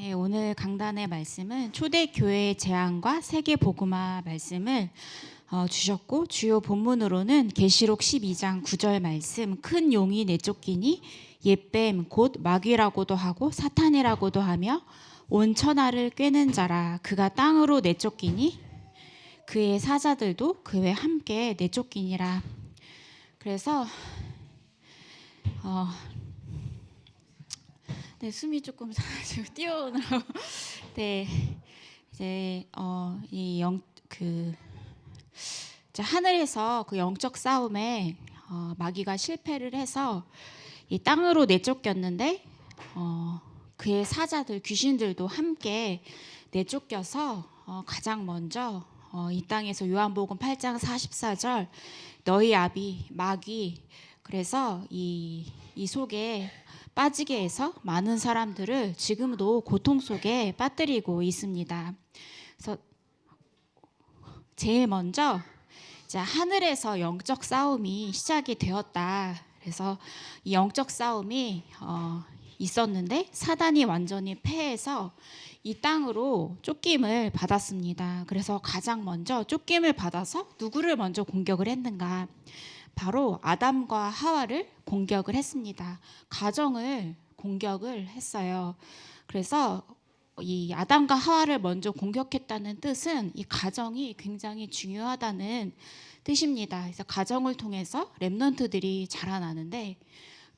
네, 오늘 강단의 말씀은 초대교회의 제안과 세계복음화 말씀을 주셨고, 주요 본문으로는 계시록 12장 9절 말씀, 큰 용이 내쫓기니 옛뱀 곧 마귀라고도 하고 사탄이라고도 하며 온 천하를 꿰는 자라. 그가 땅으로 내쫓기니 그의 사자들도 그에 함께 내쫓기니라. 그래서 네, 숨이 조금 지금 뛰어오느라고. 네, 이제 이제 하늘에서 그 영적 싸움에 마귀가 실패를 해서 이 땅으로 내쫓겼는데 그의 사자들 귀신들도 함께 내쫓겨서 가장 먼저 이 땅에서 요한복음 8장 44절 너희 아비 마귀, 그래서 이 속에 빠지게 해서 많은 사람들을 지금도 고통 속에 빠뜨리고 있습니다. 그래서 제일 먼저 이제 하늘에서 영적 싸움이 시작이 되었다. 그래서 이 영적 싸움이 있었는데 사단이 완전히 패해서 이 땅으로 쫓김을 받았습니다. 그래서 가장 먼저 쫓김을 받아서 누구를 먼저 공격을 했는가? 바로 아담과 하와를 공격을 했습니다. 가정을 공격을 했어요. 그래서 이 아담과 하와를 먼저 공격했다는 뜻은 이 가정이 굉장히 중요하다는 뜻입니다. 그래서 가정을 통해서 렘넌트들이 자라나는데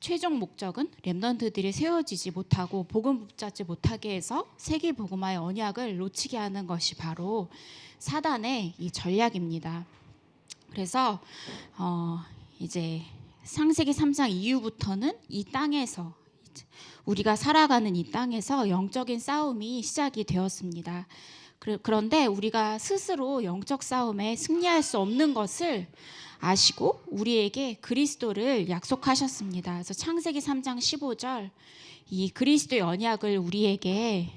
최종 목적은 렘넌트들이 세워지지 못하고 복음 붙잡지 못하게 해서 세계 복음화의 언약을 놓치게 하는 것이 바로 사단의 이 전략입니다. 그래서 이제 창세기 3장 이후부터는 이 땅에서 우리가 살아가는 이 땅에서 영적인 싸움이 시작이 되었습니다. 그런데 우리가 스스로 영적 싸움에 승리할 수 없는 것을 아시고 우리에게 그리스도를 약속하셨습니다. 그래서 창세기 3장 15절 이 그리스도의 언약을 우리에게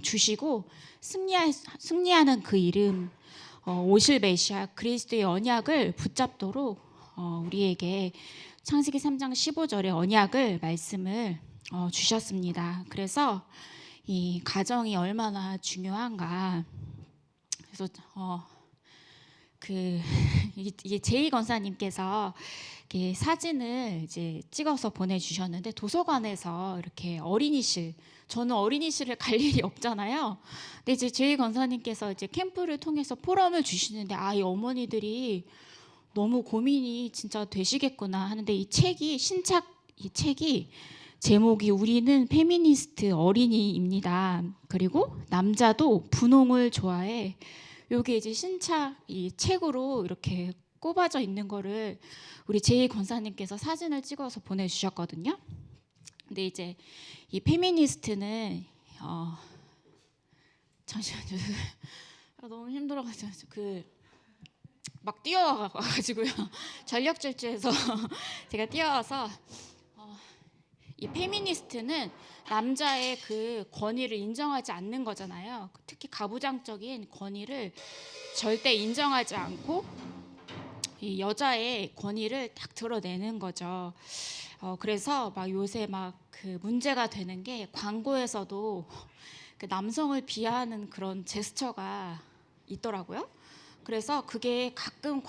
주시고 승리하는 그 이름 오실 메시아 그리스도의 언약을 붙잡도록 우리에게 창세기 3장 15절의 언약을 말씀을 주셨습니다. 그래서 이 가정이 얼마나 중요한가. 그래서 이게 제이 권사님께서 이렇게 사진을 이제 찍어서 보내주셨는데 도서관에서 이렇게 어린이실, 저는 어린이실을 갈 일이 없잖아요. 근데 이제 제이 권사님께서 이제 캠프를 통해서 포럼을 주시는데 이 어머니들이 너무 고민이 진짜 되시겠구나 하는데 이 책이 제목이 우리는 페미니스트 어린이입니다. 그리고 남자도 분홍을 좋아해. 요게 이제 신작 이 책으로 이렇게 꼽아져 있는 거를 우리 제이 권사님께서 사진을 찍어서 보내주셨거든요. 근데 이제 이 페미니스트는 잠시만요. 너무 힘들어가지고 막 뛰어와가지고요. 전력 질주해서 제가 뛰어와서 이 페미니스트는 남자의 그 권위를 인정하지 않는 거잖아요. 특히 가부장적인 권위를 절대 인정하지 않고 이 여자의 권위를 딱 드러내는 거죠. 그래서 막 요새 막 그 문제가 되는 게 광고에서도 그 남성을 비하하는 그런 제스처가 있더라고요. 그래서 그게 가끔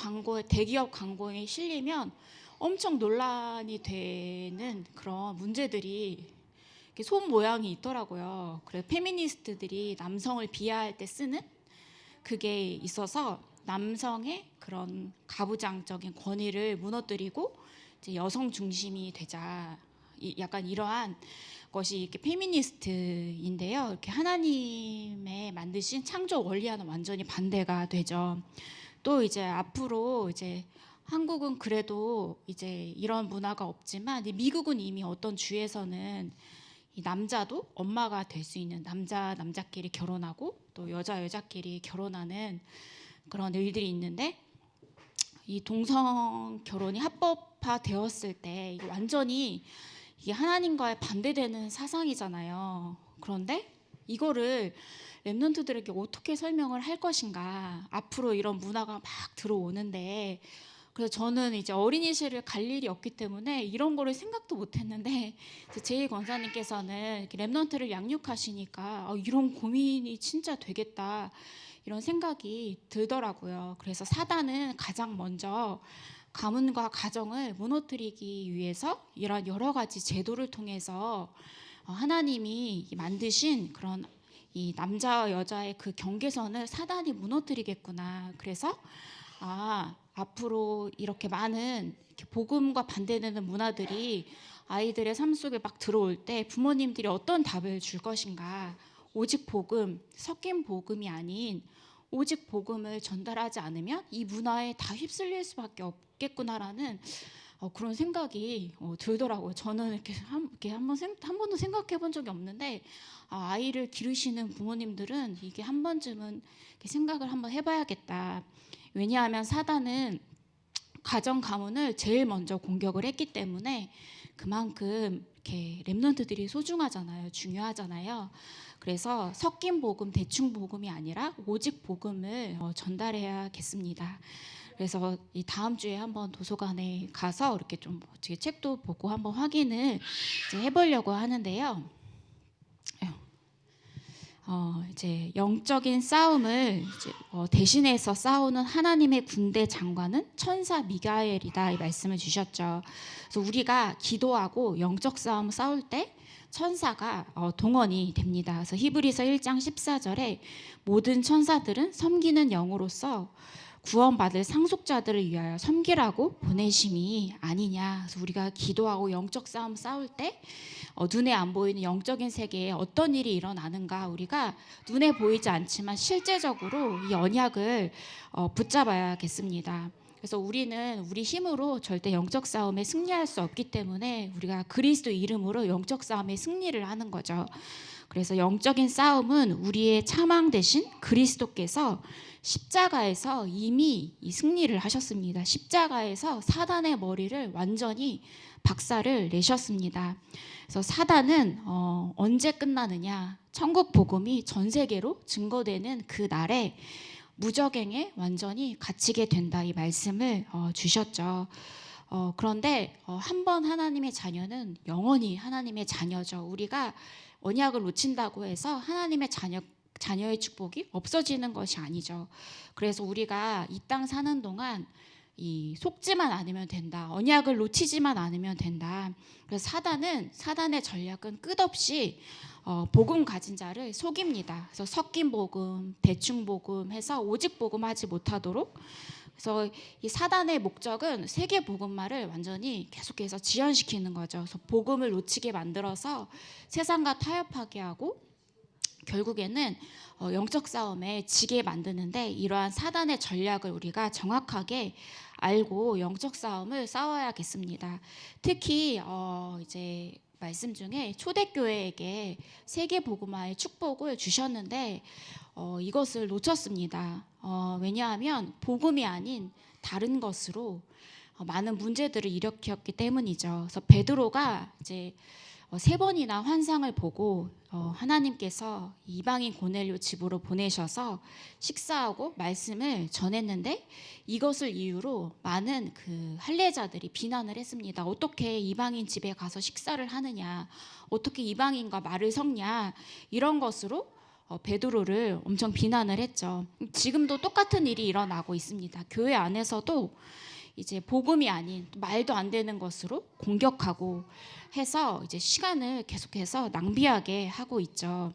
대기업 광고에 실리면 엄청 논란이 되는 그런 문제들이 손 모양이 있더라고요. 그래서 페미니스트들이 남성을 비하할 때 쓰는 그게 있어서 남성의 그런 가부장적인 권위를 무너뜨리고 이제 여성 중심이 되자, 약간 이러한 것이 이렇게 페미니스트인데요. 이렇게 하나님의 만드신 창조 원리와는 완전히 반대가 되죠. 또 이제 앞으로 이제 한국은 그래도 이제 이런 문화가 없지만 미국은 이미 어떤 주에서는 이 남자도 엄마가 될 수 있는 남자끼리 결혼하고 또 여자끼리 결혼하는 그런 일들이 있는데 이 동성 결혼이 합법화되었을 때 이게 완전히 이게 하나님과의 반대되는 사상이잖아요. 그런데 이거를 렘넌트들에게 어떻게 설명을 할 것인가. 앞으로 이런 문화가 막 들어오는데 그래서 저는 이제 어린이실을 갈 일이 없기 때문에 이런 거를 생각도 못했는데 제이 권사님께서는 이렇게 렘넌트를 양육하시니까 이런 고민이 진짜 되겠다 이런 생각이 들더라고요. 그래서 사단은 가장 먼저 가문과 가정을 무너뜨리기 위해서 이런 여러 가지 제도를 통해서 하나님이 만드신 그런 이 남자와 여자의 그 경계선을 사단이 무너뜨리겠구나. 그래서 앞으로 이렇게 많은 이렇게 복음과 반대되는 문화들이 아이들의 삶 속에 막 들어올 때 부모님들이 어떤 답을 줄 것인가. 오직 복음, 섞인 복음이 아닌 오직 복음을 전달하지 않으면 이 문화에 다 휩쓸릴 수밖에 없겠구나라는 그런 생각이 들더라고요. 저는 이렇게 한 번도 생각해 본 적이 없는데 아이를 기르시는 부모님들은 이게 한 번쯤은 생각을 한번 해봐야겠다. 왜냐하면 사단은 가정 가문을 제일 먼저 공격을 했기 때문에 그만큼 이렇게 렘넌트들이 소중하잖아요. 중요하잖아요. 그래서 섞인 복음, 대충 복음이 아니라 오직 복음을 전달해야겠습니다. 그래서 이 다음 주에 한번 도서관에 가서 이렇게 좀 책도 보고 한번 확인을 이제 해보려고 하는데요. 이제 영적인 싸움을 이제 대신해서 싸우는 하나님의 군대 장관은 천사 미가엘이다 이 말씀을 주셨죠. 그래서 우리가 기도하고 영적 싸움 싸울 때 천사가 동원이 됩니다. 그래서 히브리서 1장 14절에 모든 천사들은 섬기는 영으로서 구원받을 상속자들을 위하여 섬기라고 보내심이 아니냐. 그래서 우리가 기도하고 영적 싸움 싸울 때 눈에 안 보이는 영적인 세계에 어떤 일이 일어나는가 우리가 눈에 보이지 않지만 실제적으로 이 언약을 붙잡아야겠습니다. 그래서 우리는 우리 힘으로 절대 영적 싸움에 승리할 수 없기 때문에 우리가 그리스도 이름으로 영적 싸움에 승리를 하는 거죠. 그래서 영적인 싸움은 우리의 차망 대신 그리스도께서 십자가에서 이미 이 승리를 하셨습니다. 십자가에서 사단의 머리를 완전히 박살을 내셨습니다. 그래서 사단은 언제 끝나느냐? 천국 복음이 전 세계로 증거되는 그 날에 무적행에 완전히 갇히게 된다 이 말씀을 주셨죠. 그런데 한 번 하나님의 자녀는 영원히 하나님의 자녀죠. 우리가 언약을 놓친다고 해서 하나님의 자녀의 축복이 없어지는 것이 아니죠. 그래서 우리가 이 땅 사는 동안 속지만 않으면 된다. 언약을 놓치지만 않으면 된다. 그래서 사단의 전략은 끝없이 복음 가진 자를 속입니다. 그래서 섞인 복음, 대충 복음 해서 오직 복음 하지 못하도록. 그래서 이 사단의 목적은 세계 복음화를 완전히 계속해서 지연시키는 거죠. 그래서 복음을 놓치게 만들어서 세상과 타협하게 하고 결국에는 영적 싸움에 지게 만드는데 이러한 사단의 전략을 우리가 정확하게 알고 영적 싸움을 싸워야겠습니다. 특히 이제 말씀 중에 초대교회에게 세계 복음화의 축복을 주셨는데 이것을 놓쳤습니다. 왜냐하면 복음이 아닌 다른 것으로 많은 문제들을 일으켰기 때문이죠. 그래서 베드로가 이제 3번이나 환상을 보고 하나님께서 이방인 고넬료 집으로 보내셔서 식사하고 말씀을 전했는데 이것을 이유로 많은 그 할례자들이 비난을 했습니다. 어떻게 이방인 집에 가서 식사를 하느냐, 어떻게 이방인과 말을 섞냐, 이런 것으로 베드로를 엄청 비난을 했죠. 지금도 똑같은 일이 일어나고 있습니다. 교회 안에서도 이제 복음이 아닌 말도 안 되는 것으로 공격하고 해서 이제 시간을 계속해서 낭비하게 하고 있죠.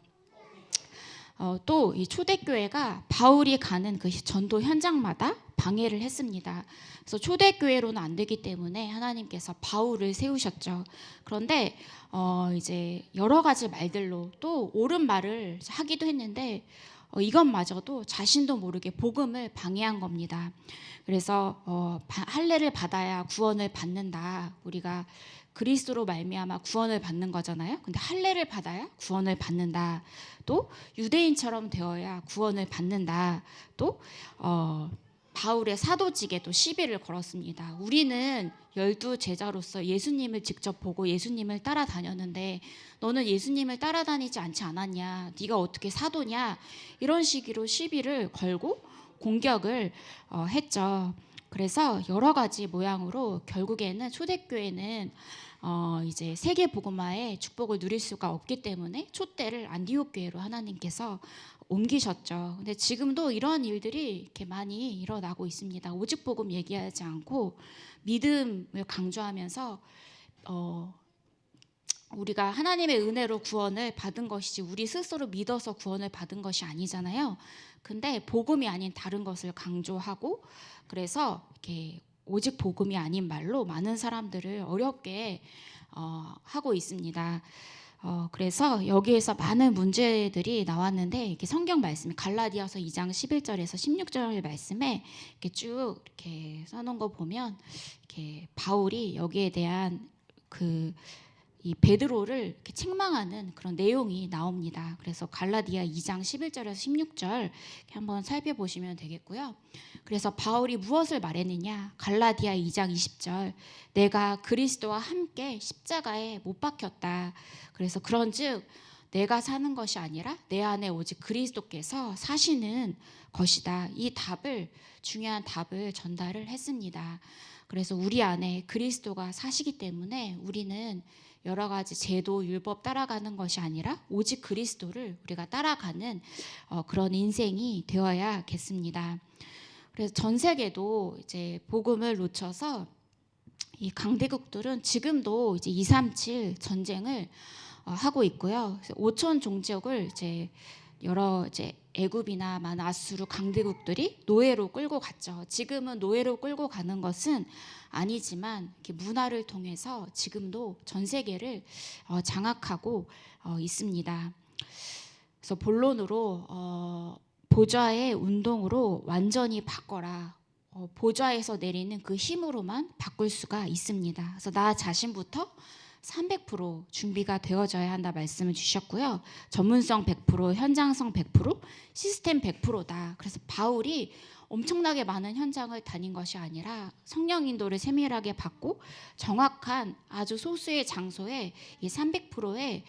또 이 초대교회가 바울이 가는 그 전도 현장마다 방해를 했습니다. 그래서 초대교회로는 안 되기 때문에 하나님께서 바울을 세우셨죠. 그런데 이제 여러 가지 말들로 또 옳은 말을 하기도 했는데 이것마저도 자신도 모르게 복음을 방해한 겁니다. 그래서 할례를 받아야 구원을 받는다. 우리가 그리스도로 말미암아 구원을 받는 거잖아요. 근데 할례를 받아야 구원을 받는다. 또 유대인처럼 되어야 구원을 받는다. 또 바울의 사도직에 또 시비를 걸었습니다. 우리는 12 제자로서 예수님을 직접 보고 예수님을 따라다녔는데 너는 예수님을 따라다니지 않지 않았냐? 네가 어떻게 사도냐? 이런 식으로 시비를 걸고 공격을 했죠. 그래서 여러 가지 모양으로 결국에는 초대교회는 이제 세계 복음화의 축복을 누릴 수가 없기 때문에 촛대를 안디옥 교회로 하나님께서 옮기셨죠. 근데 지금도 이런 일들이 이렇게 많이 일어나고 있습니다. 오직 복음 얘기하지 않고 믿음을 강조하면서 우리가 하나님의 은혜로 구원을 받은 것이지 우리 스스로 믿어서 구원을 받은 것이 아니잖아요. 근데 복음이 아닌 다른 것을 강조하고 그래서 이렇게 오직 복음이 아닌 말로 많은 사람들을 어렵게 하고 있습니다. 그래서 여기에서 많은 문제들이 나왔는데 이렇게 성경 말씀이 갈라디아서 2장 11절에서 16절 말씀에 이렇게 쭉 이렇게 써놓은 거 보면 이렇게 바울이 여기에 대한 이 베드로를 이렇게 책망하는 그런 내용이 나옵니다. 그래서 갈라디아 2장 11절에서 16절 한번 살펴보시면 되겠고요. 그래서 바울이 무엇을 말했느냐? 갈라디아 2장 20절 내가 그리스도와 함께 십자가에 못 박혔다. 그래서 그런즉 내가 사는 것이 아니라 내 안에 오직 그리스도께서 사시는 것이다. 이 중요한 답을 전달을 했습니다. 그래서 우리 안에 그리스도가 사시기 때문에 우리는 여러 가지 제도, 율법 따라가는 것이 아니라 오직 그리스도를 우리가 따라가는 그런 인생이 되어야겠습니다. 그래서 전 세계도 이제 복음을 놓쳐서 이 강대국들은 지금도 이제 237 전쟁을 하고 있고요. 5천 종족을 여러 애굽이나 아수르 강대국들이 노예로 끌고 갔죠. 지금은 노예로 끌고 가는 것은 아니지만 이렇게 문화를 통해서 지금도 전 세계를 장악하고 있습니다. 그래서 본론으로 보좌의 운동으로 완전히 바꿔라. 보좌에서 내리는 그 힘으로만 바꿀 수가 있습니다. 그래서 나 자신부터 300% 준비가 되어져야 한다 말씀을 주셨고요. 전문성 100%, 현장성 100%, 시스템 100%다. 그래서 바울이 엄청나게 많은 현장을 다닌 것이 아니라 성령 인도를 세밀하게 받고 정확한 아주 소수의 장소에 이 300%의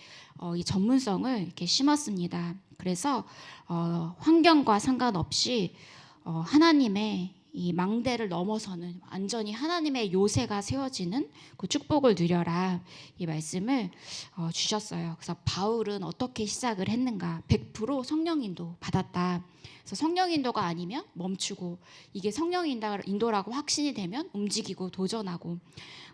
이 전문성을 이렇게 심었습니다. 그래서 환경과 상관없이 하나님의 이 망대를 넘어서는 완전히 하나님의 요새가 세워지는 그 축복을 누려라 이 말씀을 주셨어요. 그래서 바울은 어떻게 시작을 했는가? 100% 성령 인도 받았다. 그래서 성령 인도가 아니면 멈추고 이게 성령 인도라고 확신이 되면 움직이고 도전하고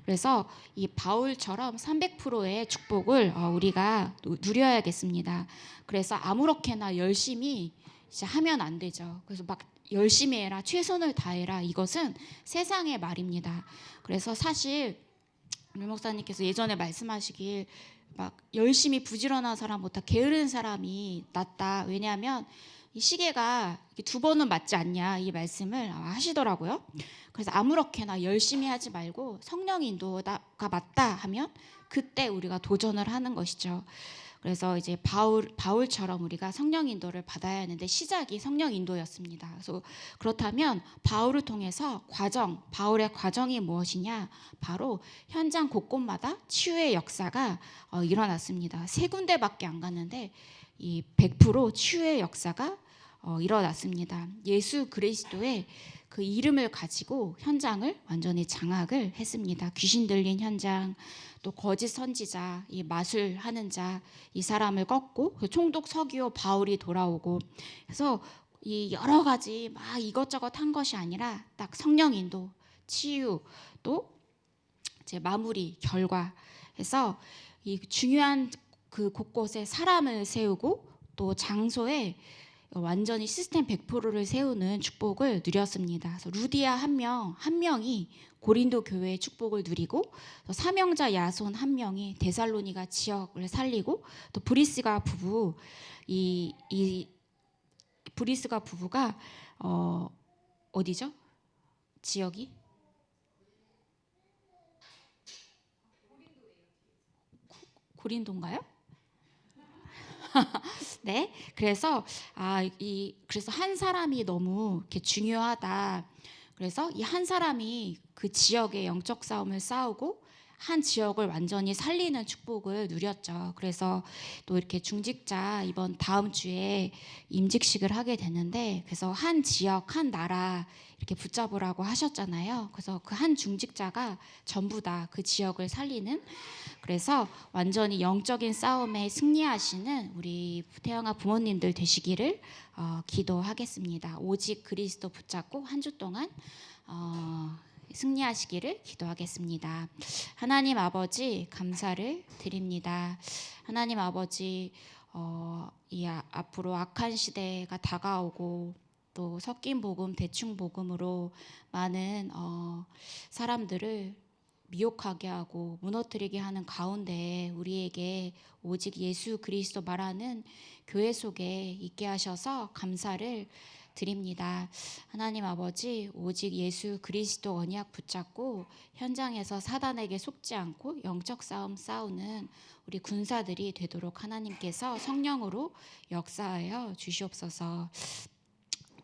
그래서 이 바울처럼 300%의 축복을 우리가 누려야겠습니다. 그래서 아무렇게나 열심히 이제 하면 안 되죠. 그래서 막 열심히 해라, 최선을 다해라 이것은 세상의 말입니다. 그래서 사실 류 목사님께서 예전에 말씀하시길 막 열심히 부지런한 사람보다 게으른 사람이 낫다. 왜냐하면 이 시계가 두 번은 맞지 않냐 이 말씀을 하시더라고요. 그래서 아무렇게나 열심히 하지 말고 성령 인도가 맞다 하면 그때 우리가 도전을 하는 것이죠. 그래서 이제 바울처럼 우리가 성령 인도를 받아야 하는데 시작이 성령 인도였습니다. 그래서 그렇다면 바울을 통해서 바울의 과정이 무엇이냐? 바로 현장 곳곳마다 치유의 역사가 일어났습니다. 3군데밖에 안 갔는데 이 100% 치유의 역사가 일어났습니다. 예수 그리스도의 그 이름을 가지고 현장을 완전히 장악을 했습니다. 귀신 들린 현장, 또 거짓 선지자, 이 마술하는 자, 이 사람을 꺾고 그 총독 서기오 바울이 돌아오고 그래서 이 여러 가지 막 이것저것 한 것이 아니라 딱 성령 인도, 치유, 또 이제 마무리, 결과 해서 이 중요한 그 곳곳에 사람을 세우고 또 장소에 완전히 시스템 100%를 세우는 축복을 누렸습니다. 그래서 루디아 한 명이 고린도 교회의 축복을 누리고 또 사명자 야손 한 명이 데살로니가 지역을 살리고 또 브리스가 부부가 어디죠? 지역이? 고린도인가요? 네, 그래서 그래서 한 사람이 너무 이렇게 중요하다. 그래서 이 한 사람이 그 지역의 영적 싸움을 싸우고 한 지역을 완전히 살리는 축복을 누렸죠. 그래서 또 이렇게 중직자 이번 다음 주에 임직식을 하게 되는데, 그래서 한 지역, 한 나라 이렇게 붙잡으라고 하셨잖아요. 그래서 그 한 중직자가 전부 다 그 지역을 살리는, 그래서 완전히 영적인 싸움에 승리하시는 우리 태영아 부모님들 되시기를 기도하겠습니다. 오직 그리스도 붙잡고 한 주 동안 승리하시기를 기도하겠습니다. 하나님 아버지 감사를 드립니다. 하나님 아버지 앞으로 악한 시대가 다가오고 또 섞인 복음, 대충 복음으로 많은 사람들을 미혹하게 하고 무너뜨리게 하는 가운데 우리에게 오직 예수 그리스도 말하는 교회 속에 있게 하셔서 감사를 드립니다. 하나님 아버지, 오직 예수 그리스도 언약 붙잡고 현장에서 사단에게 속지 않고 영적 싸움 싸우는 우리 군사들이 되도록 하나님께서 성령으로 역사하여 주시옵소서.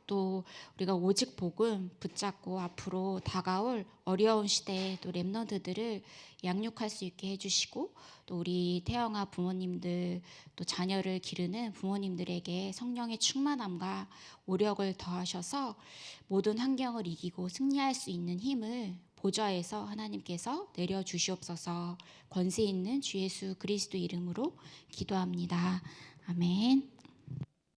또 우리가 오직 복음 붙잡고 앞으로 다가올 어려운 시대에 또 렘넌트들을 양육할 수 있게 해주시고, 또 우리 태영아 부모님들, 또 자녀를 기르는 부모님들에게 성령의 충만함과 오력을 더하셔서 모든 환경을 이기고 승리할 수 있는 힘을 보좌에서 하나님께서 내려주시옵소서. 권세 있는 주 예수 그리스도 이름으로 기도합니다. 아멘.